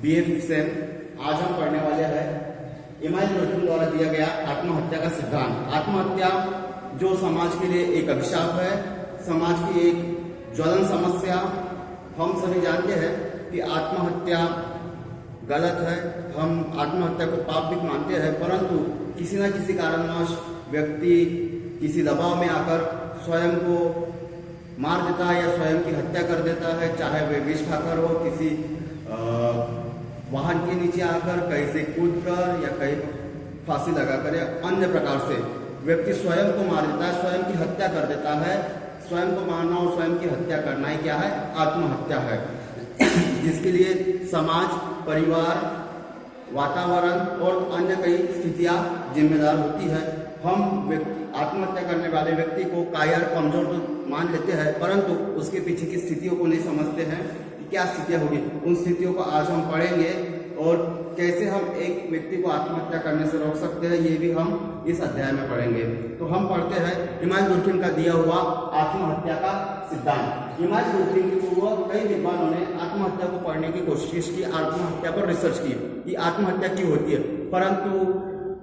BA 5th same. आज हम पढ़ने वाले हैं इमानुएल डुर्खिम द्वारा दिया गया आत्महत्या का सिद्धांत। आत्महत्या जो समाज के लिए एक अभिशाप है, समाज की एक ज्वलन समस्या। हम सभी जानते हैं कि आत्महत्या गलत है, हम आत्महत्या को पाप भी मानते हैं, परंतु किसी न किसी कारणवश व्यक्ति किसी दबाव में आकर स्वयं को मार देता है या स्वयं की हत्या कर देता है, चाहे वे विष खाकर हो, किसी वाहन के नीचे आकर, कहीं से कूद कर या कहीं फांसी लगाकर या अन्य प्रकार से व्यक्ति स्वयं को मार देता है, स्वयं की हत्या कर देता है। स्वयं को मारना और स्वयं की हत्या करना ही क्या है? आत्महत्या है। जिसके लिए समाज, परिवार, वातावरण और अन्य कई स्थितियां जिम्मेदार होती है। हम आत्महत्या करने वाले व्यक्ति को कायर, कमजोर तो मान लेते हैं, परंतु उसके पीछे की स्थितियों को नहीं समझते हैं कि क्या स्थितियां होगी। उन स्थितियों को आज हम पढ़ेंगे और कैसे हम एक व्यक्ति को आत्महत्या करने से रोक सकते हैं, ये भी हम इस अध्याय में पढ़ेंगे। तो हम पढ़ते हैं इमानुएल डुर्खिम का दिया हुआ आत्महत्या का सिद्धांत। इमानुएल डुर्खिम के पूर्व कई विद्वानों ने आत्महत्या को पढ़ने की कोशिश की, आत्महत्या पर रिसर्च की कि आत्महत्या क्यों होती है, परंतु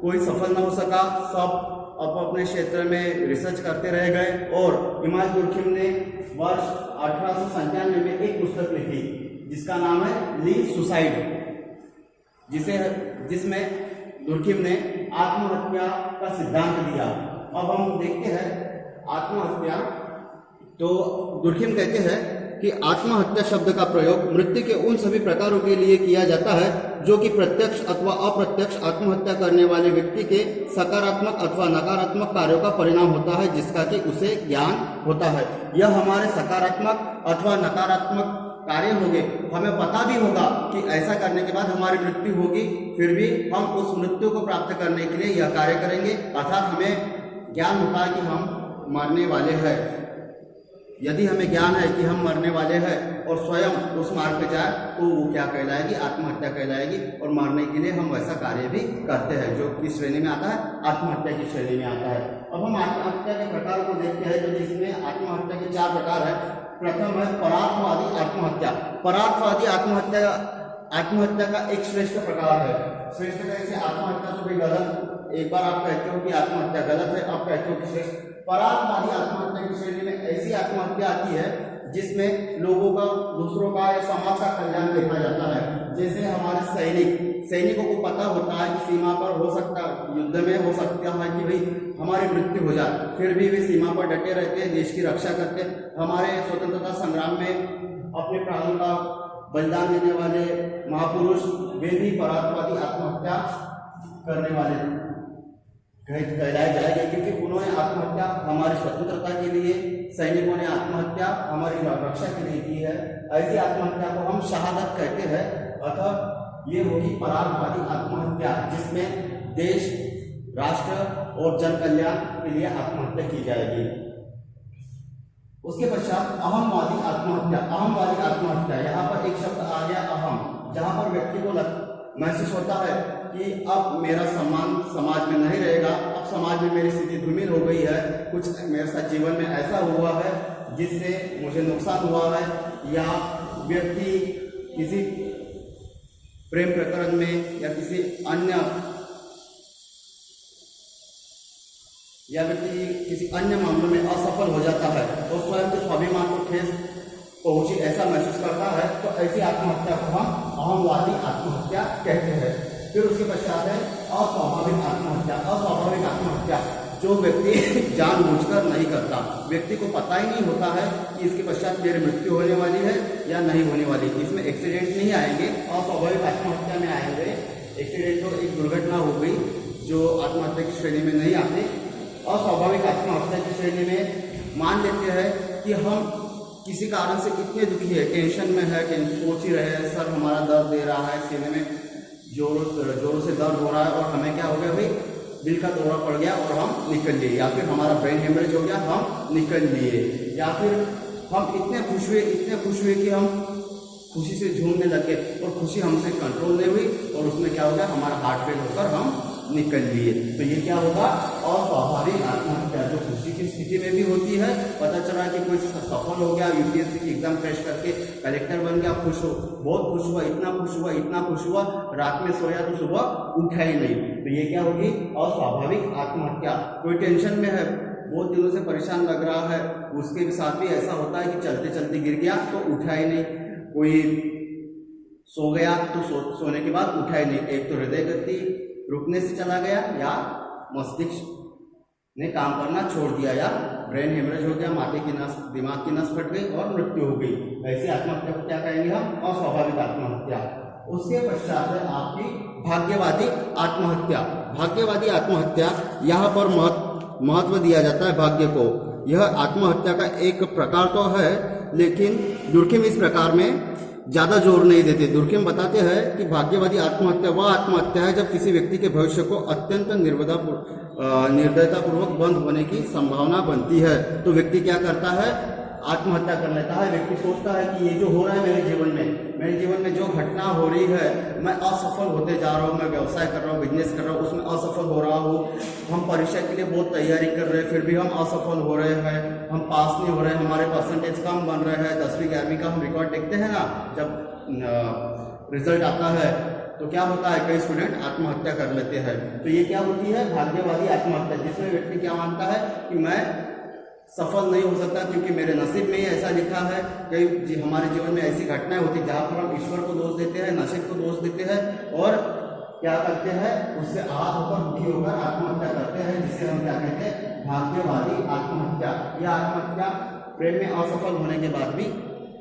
कोई सफल न हो सका। सब अपने क्षेत्र में रिसर्च करते रह गए और इमानुएल डुर्खिम ने वर्ष 1897 में एक पुस्तक लिखी जिसका नाम है लीव सुसाइड, जिसमें डुर्खिम ने आत्महत्या का सिद्धांत दिया। अब हम देखते हैं आत्महत्या। तो डुर्खिम कहते हैं कि आत्महत्या शब्द का प्रयोग मृत्यु के उन सभी प्रकारों के लिए किया जाता है जो कि प्रत्यक्ष अथवा अप्रत्यक्ष आत्महत्या करने वाले व्यक्ति के सकारात्मक अथवा नकारात्मक कार्यों का परिणाम होता है, जिसका कि उसे ज्ञान होता है। यह हमारे सकारात्मक अथवा नकारात्मक कार्य होंगे, हमें पता भी होगा कि ऐसा करने के बाद हमारी मृत्यु होगी, फिर भी हम उस मृत्यु को प्राप्त करने के लिए यह कार्य करेंगे। अर्थात हमें ज्ञान होता है कि हम मरने वाले हैं। यदि हमें ज्ञान है कि हम मरने वाले हैं और स्वयं उस मार्ग पे जाए तो वो क्या कहलाएगी? आत्महत्या कहलाएगी। और मरने के लिए हम वैसा कार्य भी करते हैं जो किस श्रेणी में आता है? आत्महत्या की श्रेणी में आता है। अब हम आत्महत्या के प्रकार को देखते हैं, तो जिसमें आत्महत्या के 4 प्रकार है। प्रथम है परार्थवादी आत्महत्या। परार्थवादी आत्महत्या का एक श्रेष्ठ प्रकार है। श्रेष्ठ कैसे? आत्महत्या तो भी गलत, एक बार आप कहते हो कि आत्महत्या गलत है, आप कहते हो कि श्रेष्ठ। परार्थवादी आत्महत्या की श्रेणी में ऐसी आत्महत्या आती है जिसमें लोगों का, दूसरों का या समाज का कल्याण देखा जाता है। जैसे हमारे सैनिकों को पता होता है कि सीमा पर हो सकता, युद्ध में हो सकता है कि भाई हमारी मृत्यु हो जाए, फिर भी वे सीमा पर डटे रहते हैं, देश की रक्षा करते हैं। हमारे स्वतंत्रता संग्राम में अपने प्राणों का बलिदान देने वाले महापुरुष, वे भी परार्थवादी आत्महत्या करने वाले कहलाए जाएंगे, क्योंकि उन्होंने आत्महत्या हमारी स्वतंत्रता के लिए, सैनिकों ने आत्महत्या हमारी रक्षा के लिए की है। ऐसी आत्महत्या को हम शहादत कहते हैं। अतः ये होगी परार्थवादी आत्महत्या, जिसमें देश, राष्ट्र और जन कल्याण के लिए आत्महत्या की जाएगी। उसके पश्चात अहमवादी आत्महत्या। अहमवादी आत्महत्या, यहाँ पर एक शब्द आ गया अहम, जहाँ पर व्यक्ति को महसूस होता है कि अब मेरा सम्मान समाज में नहीं रहेगा, अब समाज में मेरी स्थिति धूमिल हो गई है, कुछ मेरे साथ जीवन में ऐसा हुआ है जिससे मुझे नुकसान हुआ है, या व्यक्ति किसी प्रेम प्रकरण में या किसी अन्य मामलों में असफल हो जाता है और स्वयं के स्वाभिमान को ठेस पहुंची ऐसा महसूस करता है, तो ऐसी आत्महत्या को हम अहमवादी आत्महत्या कहते हैं। फिर उसके पश्चात है अस्वाभाविक आत्महत्या। अस्वाभाविक आत्महत्या जो व्यक्ति जानबूझकर नहीं करता, व्यक्ति को पता ही नहीं होता है कि इसके पश्चात मेरी मृत्यु होने वाली है या नहीं होने वाली। इसमें एक्सीडेंट नहीं आएंगे, अस्वाभाविक आत्महत्या में आएंगे। एक्सीडेंट तो एक दुर्घटना हो गई जो आत्महत्या की श्रेणी में नहीं आती। अस्वाभाविक आत्महत्या की श्रेणी में मान लेते हैं कि हम किसी कारण से इतने दुखी है, टेंशन में है, सोच ही रहे हैं, सर हमारा दर्द दे रहा है, सीने में जोरों से दर्द हो रहा है और हमें क्या हो गया भाई, दिल का दौरा पड़ गया और हम निकल लिए, या फिर हमारा ब्रेन हेमरेज हो गया, हम निकल लिए, या फिर हम इतने खुश हुए कि हम खुशी से झूमने लगे और खुशी हमसे कंट्रोल नहीं हुई और उसमें क्या हो गया, हमारा हार्ट फेल होकर हम निकल लिए। तो ये क्या होगा, अस्वाभाविक आत्महत्या, जो खुशी की स्थिति में भी होती है, पता चला कि कोई सफल हो गया, यूपीएससी की एग्जाम क्रैश करके कलेक्टर बन गया, खुश हो, बहुत खुश हुआ, इतना खुश हुआ, रात में सोया तो सुबह उठा ही नहीं, तो ये क्या होगी, अस्वाभाविक आत्महत्या। कोई टेंशन में है, बहुत दिनों से परेशान लग रहा है, उसके साथ भी ऐसा होता है कि चलते चलते गिर गया तो उठा ही नहीं, कोई सो गया तो सोने के बाद उठा ही नहीं, एक तो हृदय गति रुकने से चला गया, या मस्तिष्क ने काम करना छोड़ दिया, या ब्रेन हेमरेज हो गया, माथे की नस, दिमाग की नस फट गई और मृत्यु हो गई। ऐसी आत्महत्या को क्या कहेंगे हम, अस्वाभाविक आत्महत्या। उसके पश्चात है आपकी भाग्यवादी आत्महत्या। भाग्यवादी आत्महत्या, यहाँ पर महत्व दिया जाता है भाग्य को। यह आत्महत्या का एक प्रकार तो है, लेकिन दुर्खिम इस प्रकार में ज्यादा जोर नहीं देते। दुर्खिम बताते हैं कि भाग्यवादी आत्महत्या वह आत्महत्या है जब किसी व्यक्ति के भविष्य को अत्यंत निर्दयतापूर्वक बंद होने की संभावना बनती है। तो व्यक्ति क्या करता है, आत्महत्या कर लेता है। व्यक्ति सोचता है कि ये जो हो रहा है मेरे जीवन में जो घटना हो रही है, मैं असफल होते जा रहा हूँ, मैं व्यवसाय कर रहा हूँ, बिजनेस कर रहा हूँ, उसमें असफल हो रहा हूँ, हम परीक्षा के लिए बहुत तैयारी कर रहे हैं, फिर भी हम असफल हो रहे हैं, हम पास नहीं हो रहे हैं, हमारे परसेंटेज कम बन रहे हैं। 10वीं 11वीं का हम रिकॉर्ड देखते हैं ना, जब रिजल्ट आता है तो क्या होता है, कई स्टूडेंट आत्महत्या कर लेते हैं। तो ये क्या होती है, भाग्यवादी आत्महत्या, जिसमें व्यक्ति क्या मानता है कि मैं सफल नहीं हो सकता क्योंकि मेरे नसीब में ही ऐसा लिखा है। कई हमारे जीवन में ऐसी घटनाएं होती है जहाँ पर हम ईश्वर को दोष देते हैं, नसीब को दोष देते हैं, और क्या करते हैं, उससे आहत होकर, दुखी होकर आत्महत्या करते हैं, जिसे हम क्या कहते हैं, भाग्यवादी आत्महत्या। यह आत्महत्या प्रेम में असफल होने के बाद भी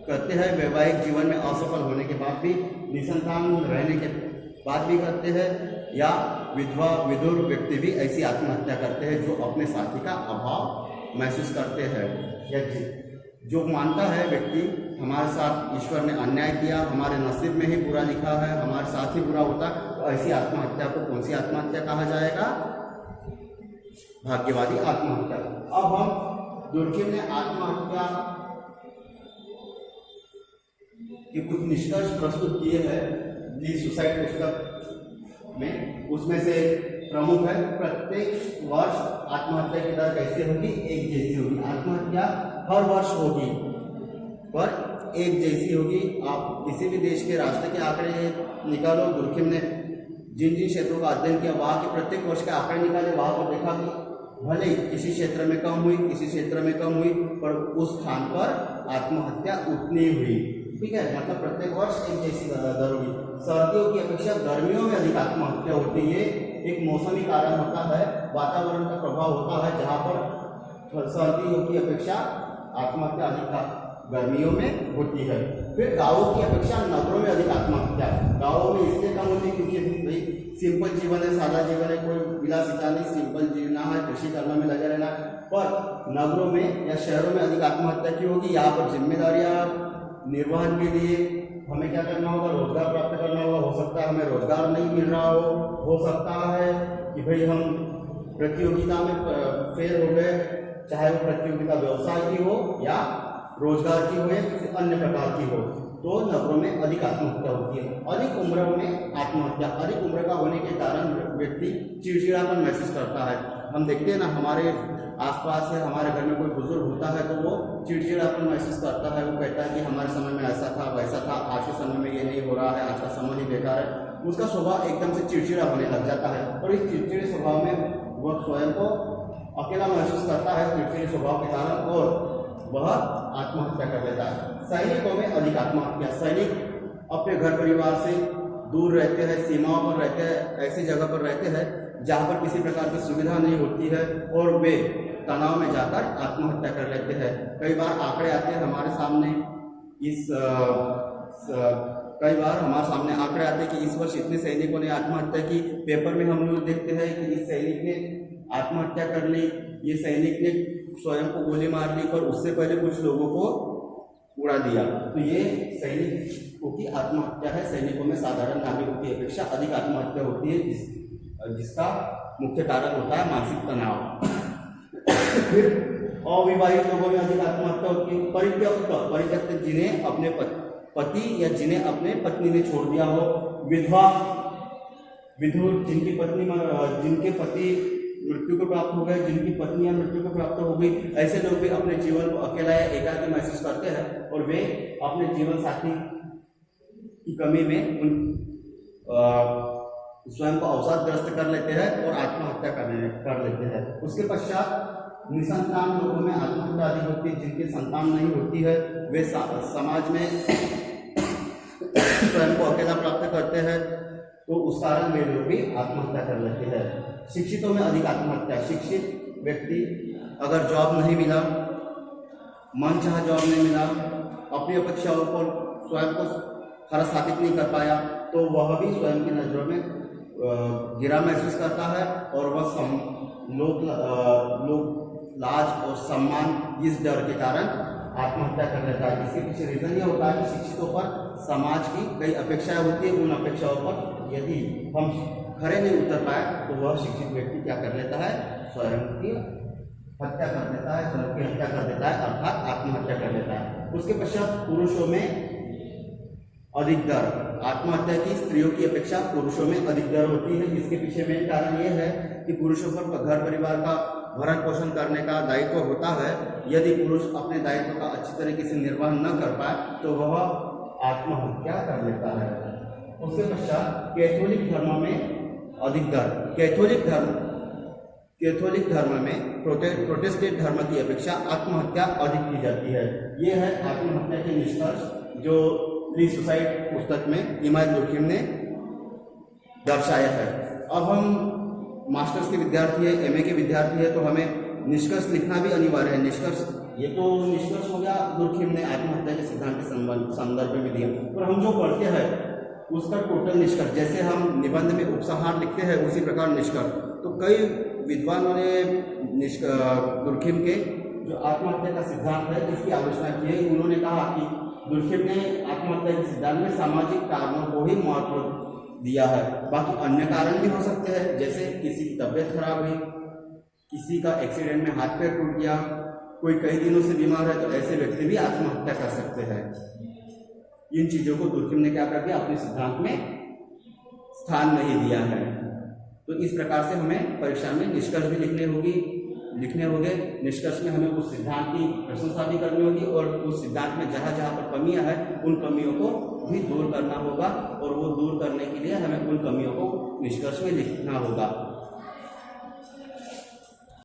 करते हैं, वैवाहिक जीवन में असफल होने के बाद भी, निसंतान रहने के बाद भी करते हैं, या विधवा विधुर व्यक्ति भी ऐसी आत्महत्या करते हैं जो अपने साथी का अभाव महसूस करते हैं, या जो मानता है व्यक्ति हमारे साथ ईश्वर ने अन्याय किया, हमारे नसीब में ही बुरा लिखा है, हमारे साथ ही बुरा होता, तो ऐसी आत्महत्या को कौन सी आत्महत्या कहा जाएगा, भाग्यवादी आत्महत्या। अब हम दुर्खिम ने आत्महत्या के कुछ निष्कर्ष प्रस्तुत किए हैं दी सुसाइड पुस्तक में। उसमें से प्रमुख है, प्रत्येक वर्ष आत्महत्या की दर कैसे होगी, एक जैसी होगी। आत्महत्या हर वर्ष होगी पर एक जैसी होगी। आप किसी भी देश के राष्ट्र के आंकड़े निकालो, दुर्खिम ने जिन जिन क्षेत्रों का अध्ययन किया वहाँ के प्रत्येक वर्ष के आंकड़े निकाले, वहाँ पर देखा कि भले किसी क्षेत्र में कम हुई, किसी क्षेत्र में कम हुई, पर उस स्थान पर आत्महत्या उतनी हुई। ठीक है, मतलब प्रत्येक वर्ष एक जैसी दर होगी। सर्दियों की अपेक्षा गर्मियों में अधिक आत्महत्या होती है। एक मौसमी कारण होता है, वातावरण का प्रभाव होता है, जहाँ पर सर्दियों की अपेक्षा आत्महत्या अधिक गर्मियों में होती है। फिर गांवों की अपेक्षा नगरों में अधिक आत्महत्या। गांवों में इसलिए कम होती है क्योंकि भाई सिंपल जीवन है, सादा जीवन है, कोई विलासिता नहीं, सिंपल जीना है, कृषि कर्म में लगे रहना। पर नगरों में या शहरों में अधिक आत्महत्या क्यों होगी, यहाँ पर जिम्मेदारियाँ निर्वहन के लिए हमें क्या करना होगा, रोजगार प्राप्त करना होगा। हो सकता है हमें रोजगार नहीं मिल रहा हो सकता है कि भाई हम प्रतियोगिता में फेल हो गए, चाहे वो प्रतियोगिता व्यवसाय की हो या रोजगार की हो या किसी अन्य प्रकार की हो, तो नगरों में अधिक आत्महत्या होती है। अधिक उम्र में आत्महत्या, अधिक उम्र का होने के कारण व्यक्ति चिड़चिड़ापन महसूस करता है। हम देखते हैं ना, हमारे आसपास है, हमारे घर में कोई बुजुर्ग होता है तो वो चिड़चिड़ापन महसूस करता है। वो कहता है कि हमारे समय में ऐसा था, वैसा था, आज के समय में ये नहीं हो रहा है, आज का समय ही बेकार है। उसका स्वभाव एकदम से चिड़चिड़ा होने लग जाता है और इस चिड़चिड़े स्वभाव में वह स्वयं को अकेला महसूस करता है चिड़चिड़े स्वभाव के कारण, और वह आत्महत्या कर लेता है। सैनिकों में अधिक आत्महत्या। सैनिक अपने घर परिवार से दूर रहते हैं, सीमाओं पर रहते हैं, ऐसी जगह पर रहते हैं जहाँ पर किसी प्रकार की सुविधा नहीं होती है, और वे तनाव में जाकर आत्महत्या कर लेते हैं। कई बार आंकड़े आते हैं हमारे सामने, कई बार हमारे सामने आंकड़े आते हैं कि इस वर्ष इतने सैनिकों ने आत्महत्या की। पेपर में हम न्यूज देखते हैं कि इस सैनिक ने आत्महत्या कर ली, ये सैनिक ने स्वयं को गोली मार ली, पर उससे पहले कुछ लोगों को उड़ा दिया। तो ये सैनिकों की आत्महत्या है। सैनिकों में साधारण नागरिकों की अपेक्षा अधिक आत्महत्या होती है, जिसका मुख्य कारण होता है मानसिक तनाव। फिर अविवाहित लोगों में अधिक आत्महत्या होती है। परित्यक्त जिन्हें अपने पति या जिन्हें अपने पत्नी ने छोड़ दिया हो, विधवा विदुर जिनके पति मृत्यु को प्राप्त हो गए, जिनकी पत्नियां मृत्यु को प्राप्त हो गई, ऐसे लोग भी अपने जीवन को अकेला या एकाकी महसूस करते हैं और वे अपने जीवन साथी की कमी में स्वयं को अवसादग्रस्त कर लेते हैं और आत्महत्या कर लेते हैं। उसके पश्चात निसंतान लोगों में आत्महत्या अधिक होती है। जिनकी संतान नहीं होती है वे समाज में स्वयं को अकेला प्राप्त करते हैं, तो उस कारण वे लोग भी आत्महत्या कर लेते हैं। शिक्षितों में अधिक आत्महत्या। शिक्षित व्यक्ति अगर जॉब नहीं मिला, मनचाहा जॉब नहीं मिला, अपनी अपेक्षाओं पर स्वयं को खरा साबित नहीं कर पाया, तो वह भी स्वयं की नजरों में गिरा महसूस करता है और वह लोग लाज और सम्मान इस डर के कारण आत्महत्या कर लेता है। इसके पीछे रीजन यह होता है कि शिक्षितों पर समाज की कई अपेक्षाएं होती है। उन अपेक्षाओं पर यदि हम खरे नहीं उतर पाए तो वह शिक्षित व्यक्ति क्या कर लेता है, स्वयं की हत्या कर देता है, स्वयं की हत्या कर देता है, अर्थात आत्महत्या कर देता है। उसके पश्चात पुरुषों में अधिक दर। आत्महत्या की स्त्रियों की अपेक्षा पुरुषों में अधिक दर होती है। इसके पीछे मेन कारण यह है कि पुरुषों पर घर परिवार का भरण पोषण करने का दायित्व होता है। यदि पुरुष अपने दायित्व का अच्छी तरीके से निर्वाह न कर पाए तो वह आत्महत्या कर लेता है। उसके पश्चात कैथोलिक धर्म में अधिक दर। कैथोलिक धर्म में प्रोटेस्टेंट धर्म की अपेक्षा आत्महत्या अधिक की जाती है। ये है आत्महत्या के निष्कर्ष जो ली सुसाइड पुस्तक में इमाम दुर्खिम ने दर्शाया है। अब हम मास्टर्स के विद्यार्थी है, एमए के विद्यार्थी है, तो हमें निष्कर्ष लिखना भी अनिवार्य है। निष्कर्ष ये तो निष्कर्ष हो गया दुर्खिम ने आत्महत्या के सिद्धांत के संदर्भ में दिया, और हम जो पढ़ते हैं उसका टोटल निष्कर्ष, जैसे हम निबंध में उपसंहार लिखते हैं उसी प्रकार निष्कर्ष। तो कई विद्वानों ने दुर्खिम के जो आत्महत्या का सिद्धांत है इसकी आलोचना की है। उन्होंने कहा कि दुर्खिम ने आत्महत्या के सिद्धांत में सामाजिक कारणों को ही महत्व दिया है, बाकी अन्य कारण भी हो सकते हैं, जैसे किसी की तबीयत खराब हुई, किसी का एक्सीडेंट में हाथ पैर टूट गया, कोई कई दिनों से बीमार है, तो ऐसे व्यक्ति भी आत्महत्या कर सकते हैं। इन चीजों को दुर्खिम ने क्या कर दिया, अपने सिद्धांत में स्थान नहीं दिया है। तो इस प्रकार से हमें परीक्षा में निष्कर्ष भी लिखने होंगे। निष्कर्ष में हमें उस सिद्धांत की प्रशंसा भी करनी होगी और उस सिद्धांत में जहाँ जहाँ पर कमियां हैं उन कमियों को भी दूर करना होगा, और वो दूर करने के लिए हमें उन कमियों को निष्कर्ष में लिखना होगा।